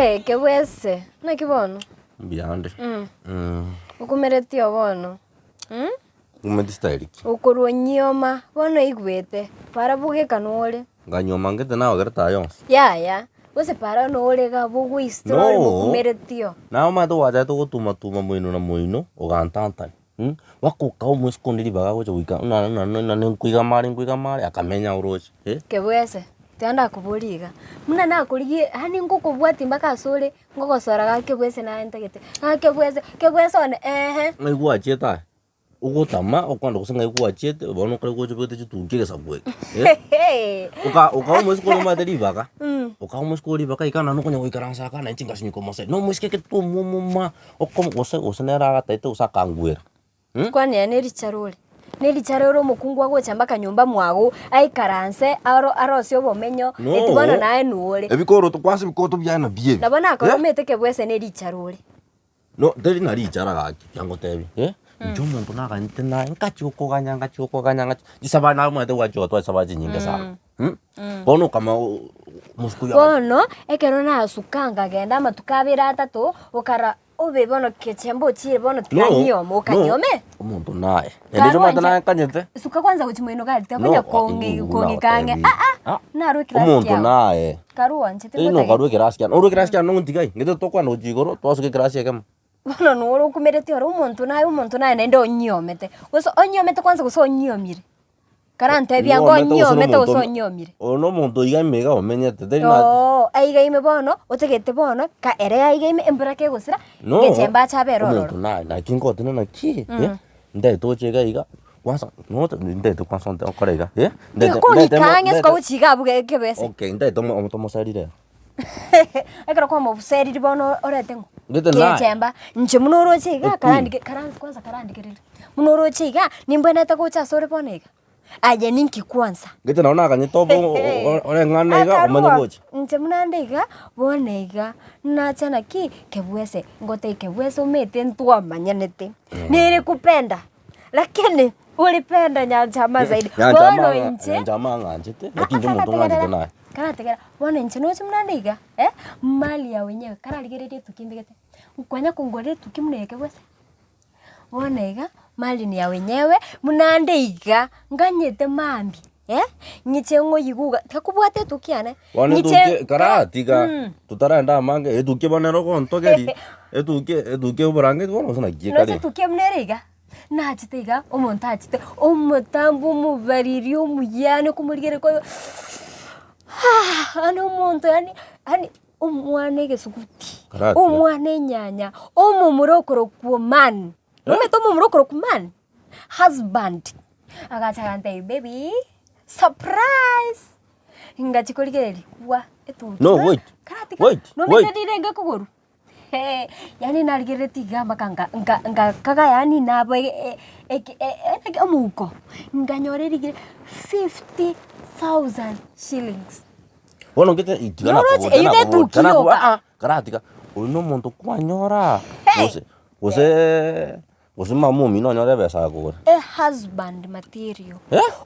Kewese na kibono Biyande. Ukumeretio bono. Umedistaili. Ukorwo nyoma bono igwete para buge kanole. Nganyoma ngete nawe gerta yons. Ya. Wese para nole ga bugu istroll ukumeretio. Na mato waja to gutuma muino na muino ugantanta. Wakuka umuskondiri baga gocha wika na nkuiga mari akamenya urochi. Kewese tanda kuburiga muna nakurigie hani ngukubwati mpaka sore ngogosora gakebwese na entagete kebwese one ngaigua cheta ugutama ukwanda kusenga igua chete bono kare gocho bete chitungire sabwe uka umusko no materi baka uka umusko ri baka ikana no kunya wikaransa kana nchinga sinyiko mose no muskeke tu mumma okom ose nera gatete usakangwera kwani aneri charole neli charero mukungu agocha mpaka nyumba mwago aikaranse arosio bomenyo etibona nae nuole ebikoro tukwase bikoto byana biye nabona akoromete kebwese neli charole no deri nari chara gaki yango tebi njomo ntona nte na ngachi ukoganya disabana mwete wacho to sabaji nyinga sana bono kama muskuya bono ekero na asukanga genda matukabira atatu ukara obe bono kechembo chire bono tukanyoma ukanyome umuntu naye ndizo matana kanyete suka kwanza kuchimwino gari takonya kongi kange naru kirasi umuntu naye karuwa nchete ino karuwa kirasi no ntigai ngete tokwa no jigoro twasuke kirasi yake bono nuro kumereti oro umuntu naye nende onyomete goso onyomete kwanza goso onyomire karante bya ngonyomete goso onyomire ono muntu igamega omenyete deri na aigaime bono otegete bono ka ere aigaime embrake gosira ngechemba chaberoro umuntu naye na kingote na ki ndai tochega iga kwanza no ndai to kwanza nte okorega ndai kange sko uchiga buge kebese okay ndai tomo salire ekero kwa mobuseri bono oretengo ngechemba nche munoro chiga karandike kwanza karandikirira munoro chiga nimbwenete kucha sore bonega aje ninki kwanza ngete naona kanye tobo ore nganega omanye boche nche munandega bonega nachana ki kebwese ngote kebwese umete ntwa manyanete nire kupenda lakini ulipenda nyachama zaidi bono nche nyachama nganjete lakini muntu nganje naye kana tegera bono nche no chimnandega mali ya wenyewe kana ligerete tukimbigete ukwanya kungore tukimneke bwese bonega mali ni ya wenyewe munandeiga nganyete mambi nyiche ngoyiguga takubwate tukiane nyiche karatiga tutarenda mange eduke bonero kontogeri eduke uburange bono sona gikare no tukemnerega nachitega omuntu achite omutambu mubariri omuyane kumurigere ko ano omuntu yani omwane gesuguti omwane nyanya omumurokoro kuman umetomo murokoro kuman husband agachagante baby surprise ingachikoligeri wa etu no wait no metedirenga kuguru yani naligereti gamba nga kaga yani nabo amuko nganyoreri 50,000 shillings wono ngete itigana ko karatika uno muntu kwanyora Ose mamu mino nyore besa ko. Husband material.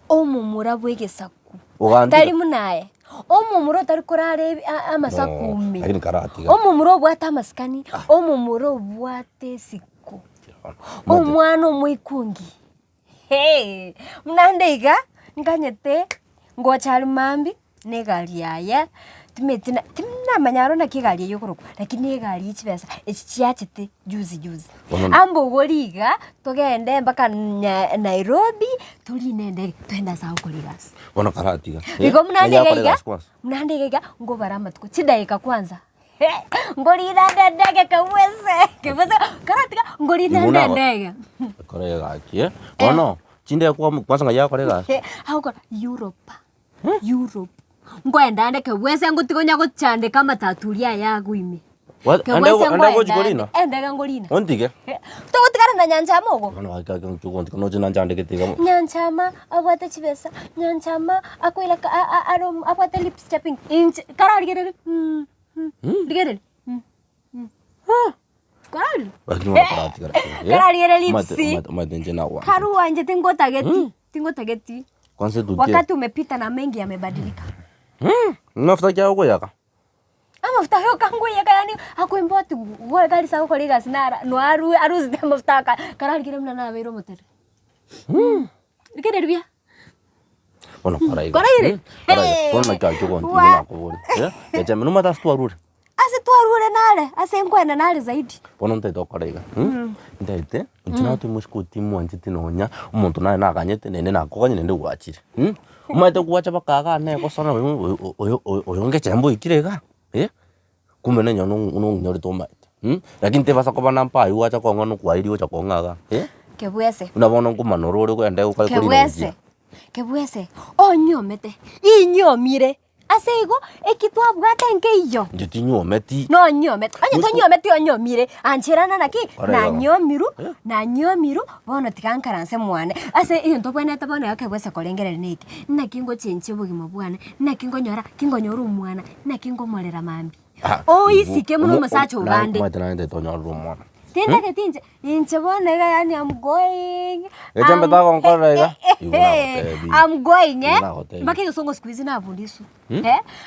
Omumura bwegesaku. Tari munaye. Omumuro tari kurare amasakumi. Lakini karati. Omumuro bwata maskani, omumuro bwate siku. Omwana omwikungi. Mnandeiga nganyete ngochali mambi negali yaya. Timna manyaro na kigali yokuruko lakini egali ichibesa echiachite juzi ambo goliga togende mpaka Nairobi tuli nende twenda sawo kuligas bona karatiga biko mnandega ngo barama tuko chidaika kwanza ngolira ndege kawese karatiga ngolira ndege korega ki ono chinde kwa kwanza ngaya korega hauko Europe ngoenda ndeke wese ngutikonya guchandika mataturia yaguime anda gojigorina endega ngorina ontige tugutikana na nyanchama ogo ono akaga nchugontika no jina njandike tiga nyanchama abwate chibesa nyanchama akwila arom abwate lip stepping kararigere digere karari kararigere lipsi madenje na wa karuwa nje tingotageti kwanza duke wakati umepita na mengi yamebadilika Nafuta kia uko yaka amafuta yo kangu ya yani akwemboti wo kali sawo koliga sinara no aruzi de amafuta karali kire mna na bero motere ikere bia ono koraire kono chacho konti na kuburi ya jamu no mata stwarure ase twarure nale ase nkwena nale zaidi bono nte tokoraiga ndete ntina tu muskoti mwanjiti nonya umuntu naye nakanyete nene nakoganye nende gwachire umate gwacha bakaga ne gosona oyonge chembo ikirega kumene nyono nyori to maite lakini te basa kobana mpa iwacha kongono kwa iri ocha kongaga kebwese unabona ngumano ruri kwende ukali kuri kebwese onyomete inyomire ase igo ekitwa bwate nkeiyo njiti nyometi no nyomete anye to nyometi onyomire anchirana naki na nyomiru bono tikankaranse mwane ase into bwenete bono yakebwese kolengerere niki nakingo chenche bugimo bwane nakingo nyora umwana nakingo molera mambi isike muno masacho bande matana nde to nyora umwana tenda ke tinje inche bonega yani I'm going ejambe ta kon korega I'm going mbaki usongo squeeze na bundisu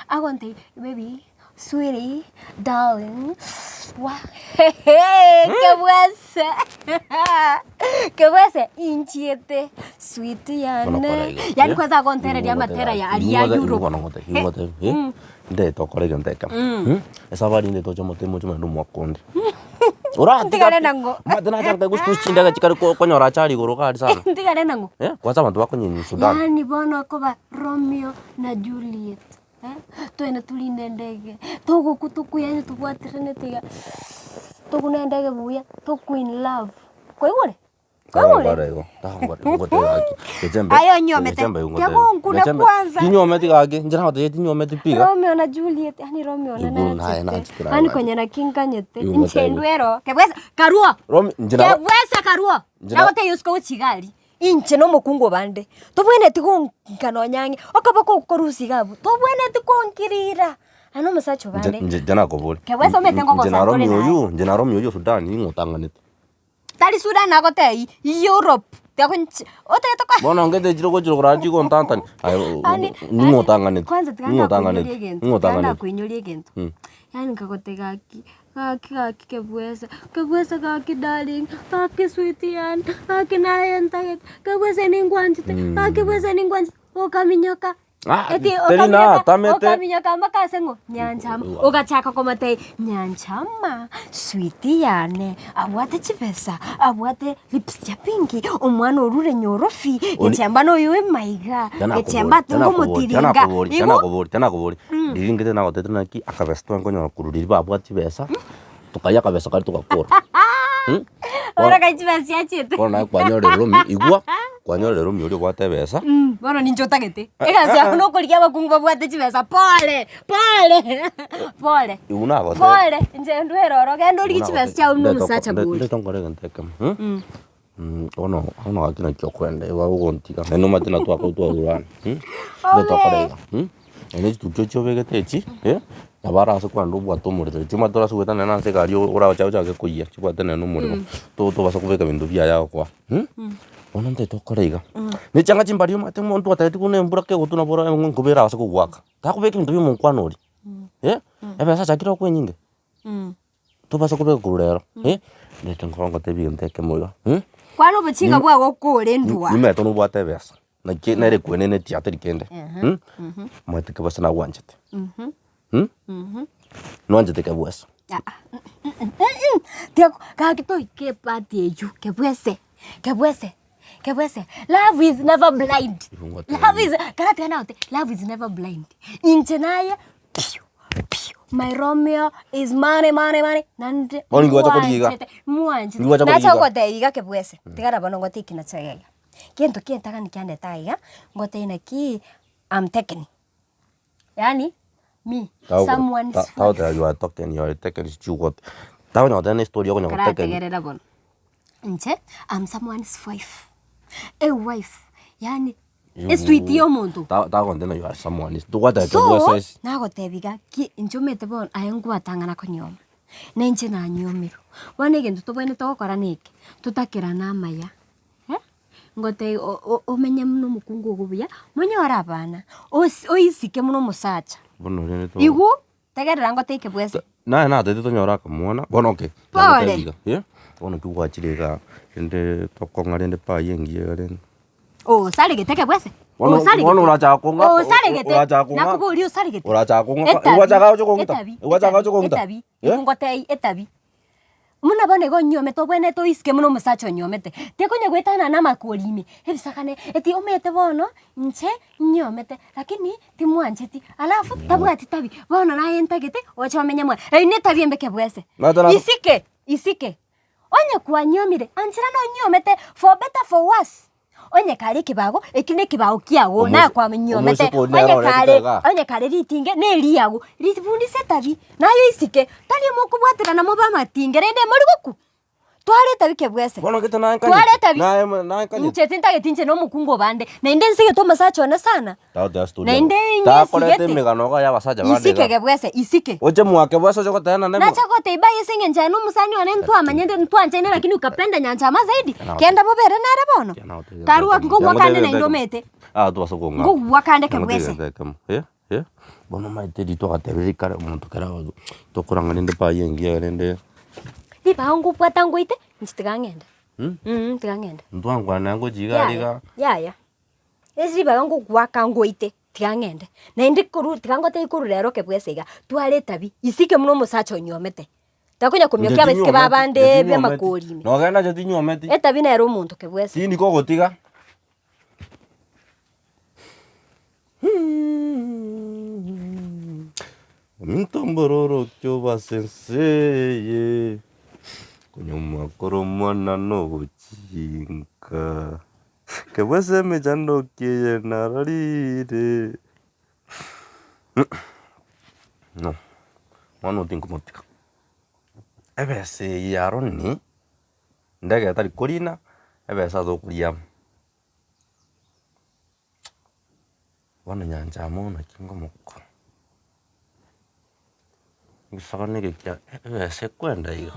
agonte baby sweetie darling wa kebwese inchiete sweetie yani kwanza agontere ya matera ya alia Europe nde to korega ndeka esa bari nde to chomote mucho manu mwakonde ora ndigane nango madana changa guskuchindaga chikari konyora chari goroka sana ndigane nango kwanza bantu bakonyinyi Sudan yani bono koba Romeo na Juliet twene tuline ndege togokutuku yani tubwatirane tiga tugune ndege buya tuku in love koigure ayo nyomete yakunguna kwanza nyomete gage njira hote nyomete piga Romeo na Juliet yani Romeo na ani kwenye na kinganyete nchendwero kebwesa karuo kebwesa karuo nagote yusko uchigali inche no mukungu bande tobwene tikunkano nyange okabako korusi gabu tobwene tikunkirira ano musacho bande njana kobole kebwesa umetengo kosa njana Romeo yo Sudan ingotanganete tali Sudan nagote Europe takunchi otetoka bona ngende jiro kuraji ko ntantani ayo ningotanganete kwanza tikanga kuinyulie gento yani kagote gaki kebwesa gaki darling gaki sweetie yan gaki naenta kebwesa ningwanjite kebwesa ningwanjite okaminyoka eti okaminyoka makasengo nyanchama ogachaka komate nyanchama sweetie yane abwate chipesa abwate lips ya pinki omwana orure nyorofi echamba no yowe maiga echamba tungo motiringa tana kobori diringete na gote tunaki akabesto ngonyora kururi babwati besa tukaya kabesa kali tukakora ora kachibasi achete bona kwanyore romi igwa kwanyore romi uri bwate besa bona ninjotagete ekaza no kulikia bakungu babwate chibesa pole iuna gote pole nje ndwero gendo uri chibesa cha uno musacha buli ndetongore ganteka ono akina kyokwende wa ugontika neno matina twako twagurana ndetokorega ene tuchocho begetechi abara ase kwando bwato murire chima tora suweta nana se gari ora chao chake kuya chibwate neno muriro to basa kubeka bindu bya yao kwa ono ndetokorega ni changa chimbari mate muntu atati kunembura ke gutuna bora ngubera ase kugwaka takubeka bindu byo munkwanori ebesa chakira kwenyinge to basa kubeka kurero ndetongorongo tebi nteke moyo kwano buchinga bwa gokore ndwa nimeto no bwate besa na nere kwenene tiateri kende mwete ke basa na wanjete nwanjete ke bwesa teko kakito ke pati eju ke bwese love is never blind love is never blind inchenaye my Romeo is money nande ngwacha kuriga mwanjite nacha ngote iga ke bwese tigara bono ngote ikina chagega kiento kientaka nikiande taiga ngote inaki I'm taken yani me someone tao te you are talking you are taken is you got tao nyote na story yako nyote tegerera bono nche I'm someone's wife a wife yani sweet yo muntu ta kontena you are someone is to what I was nago tebiga ki njomete bon ayengwa tangana konyoma nenche na nyomiro wanege ntubone tokora niki tutakira na maya ngote omenye muno mukungu ogubuya monyora abana oisike muno musacha bono rene to igu tegerera ngoteke bwese na tete tonyora kamwana bono okay Pole. bono kiwachirega ende tokonga rende pa yengie rende saregete bwese bono urachakonga saregete nakuburi usaregete urachakonga iwachaga chokongita etabi ngotei etabi muna bone go nyomete bwene to iske muno musacho nyomete tekonya gwetana na makolimi hebisakane eti omete bono nche nyomete lakini timwancheti alafu tabwati tabi bono na entagete ochomenya mwa ne tabi embeke bwese isike onye kwa nyomire anchira no nyomete for better for worse onye kale kibago ekine kibago kiago na kwa nyomete onye kale ritinge ne liago ritibundise tabi nayo isike tali mukubwatira na muba matinge rende muri guku twale tabi kebwese bono gete na twale tabi na kanye nchetinta getinche no mukungo bande na inde nsige to masacho na sana na inde ta kolete meganoga ya basaja bande isike kebwese isike oje mwake bwese oje kotana nemo na chakote iba yesinge njano musani wane ntu amanyende ntu anchene lakini ukapenda nyanchama zaidi kenda bobere nere bono tarua ngo wakande na indomete tu asokonga ngo wakande kebwese bono maite dito gatebiri kare umuntu kara tokuranga nende pa yengia rende iba ngo pwata ngoite nchitigangenda tigangenda ntwangwa nango jigariga ya ezi iba ngo gwaka ngoite tigangende na indi kuru tigangote ikuru rero kebwesega twale tabi isike muno musacho nyomete takonya kumyokia basike babande be makolimi no genda je tinyometi etabi na ero muntu kebwese tini ko gotiga mintombororo kyo basenseye kunyuma koromwana no guchinka kebwese mejando kiye nararire no mwana utinkumotika ebese yaroni ndege atari kurina ebese athukuria wana nyanja mona kingo moko gisagane gikya ebese kwenda iga